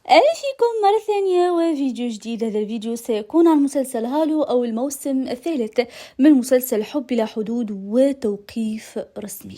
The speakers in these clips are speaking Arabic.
أهلا فيكم مرة ثانية وفيديو جديد. هذا الفيديو سيكون عن مسلسل هالو أو الموسم الثالث من مسلسل حب بلا حدود وتوقيف رسمي.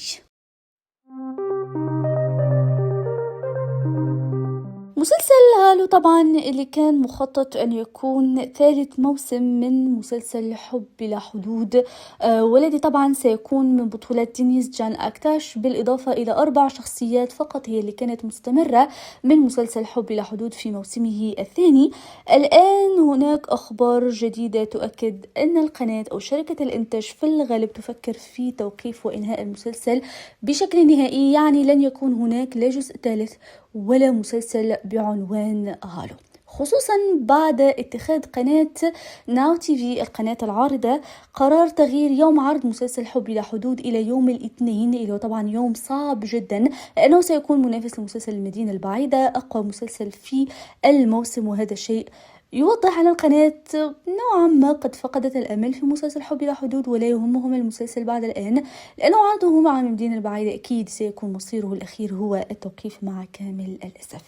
مسلسل هالو طبعا اللي كان مخطط أن يكون ثالث موسم من مسلسل حب بلا حدود، والذي طبعا سيكون من بطولة دينيس جان أكتاش، بالإضافة إلى 4 شخصيات فقط هي اللي كانت مستمرة من مسلسل حب بلا حدود في موسمه الثاني. الآن هناك أخبار جديدة تؤكد أن القناة أو شركة الإنتاج في الغالب تفكر في توقيف وإنهاء المسلسل بشكل نهائي، يعني لن يكون هناك لا جزء ثالث ولا مسلسل بعنوان هالو، خصوصا بعد اتخاذ قناة ناو تي في القناة العارضة قرار تغيير يوم عرض مسلسل حب بلا حدود إلى يوم الاثنين، اللي طبعا يوم صعب جدا لأنه سيكون منافس لمسلسل المدينة البعيدة، أقوى مسلسل في الموسم. وهذا شيء يوضح أن القناة نوعا ما قد فقدت الأمل في مسلسل حب بلا حدود، ولا يهمهم المسلسل بعد الآن، لأنه عرضه مع المدينة البعيدة أكيد سيكون مصيره الأخير هو التوقيف مع كامل الأسف.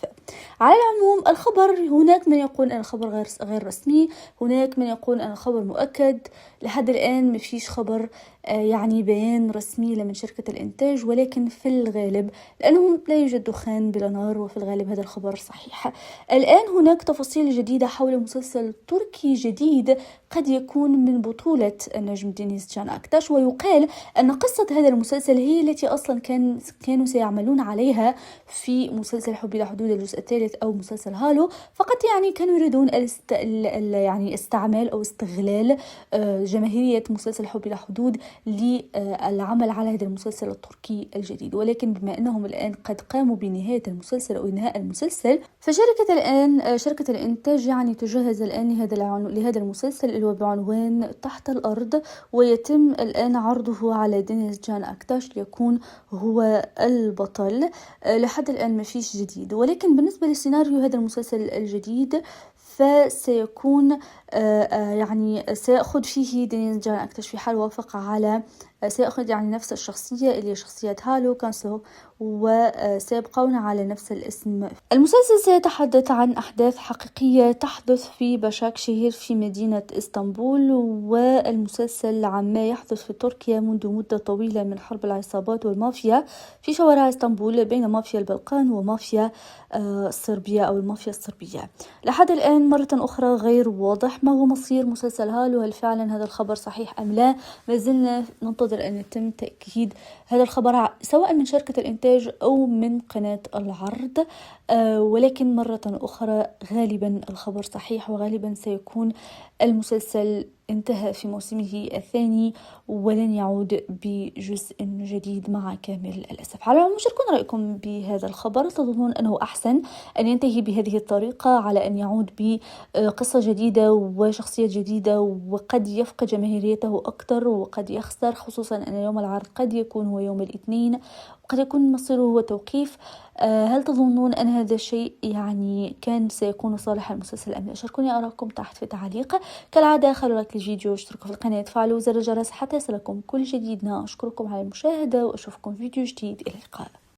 على العموم الخبر، هناك من يقول أن الخبر غير رسمي، هناك من يقول أن الخبر مؤكد. لحد الآن مفيش خبر يعني بيان رسمي من شركة الإنتاج، ولكن في الغالب لأنه لا يوجد دخان بلا نار، وفي الغالب هذا الخبر صحيح. الآن هناك تفاصيل جديدة حول مسلسل تركي جديد قد يكون من بطولة النجم دينيس جان أكتاش، ويقال أن قصة هذا المسلسل هي التي أصلا كانوا سيعملون عليها في مسلسل حب بلا حدود الجزء الثالث أو مسلسل هالو، فقط يعني كانوا يريدون يعني استعمال أو استغلال جماهيرية مسلسل حب بلا حدود للعمل على هذا المسلسل التركي الجديد. ولكن بما أنهم الآن قد قاموا بنهاية المسلسل أو إنهاء المسلسل، شركة الإنتاج يعني تجهز الآن لهذا المسلسل اللي هو بعنوان تحت الأرض، ويتم الآن عرضه على دينيس جان أكتاش ليكون هو البطل. لحد الآن ما فيش جديد، ولكن بالنسبة للسيناريو هذا المسلسل الجديد فسيكون يعني سيأخذ فيه دينيس جان أكتاش في حال وافق على سيأخذ يعني نفس الشخصية اللي هي شخصية هالو كانسو، وسيبقون على نفس الاسم. المسلسل سيتحدث عن أحداث حقيقية تحدث في باشاكشهير في مدينة إسطنبول، والمسلسل عما يحدث في تركيا منذ مدة طويلة من حرب العصابات والمافيا في شوارع إسطنبول بين مافيا البلقان ومافيا صربيا أو المافيا الصربية. لحد الآن مرة أخرى غير واضح ما هو مصير مسلسل هالو، هل فعلا هذا الخبر صحيح أم لا؟ ما زلنا ننتظر أن يتم تأكيد هذا الخبر سواء من شركة الإنتاج أو من قناة العرض، ولكن مرة أخرى غالبا الخبر صحيح، وغالبا سيكون المسلسل انتهى في موسمه الثاني ولن يعود بجزء جديد مع كامل الأسف. على العموم شاركونا رأيكم بهذا الخبر، تظنون أنه أحسن أن ينتهي بهذه الطريقة على أن يعود بقصة جديدة وشخصية جديدة وقد يفقد جماهيريته أكثر وقد يخسر، خصوصا أن يوم العرض قد يكون هو يوم الاثنين وقد يكون مصيره هو توقيف؟ هل تظنون أن هذا الشيء يعني كان سيكون صالح المسلسل أم لا؟ شاركوني آراءكم تحت في التعليق. كالعادة خلوا لايك للفيديو واشتركوا في القناة وفعلوا زر الجرس حتى يصلكم كل جديدنا. أشكركم على المشاهدة وأشوفكم فيديو جديد. إلى اللقاء.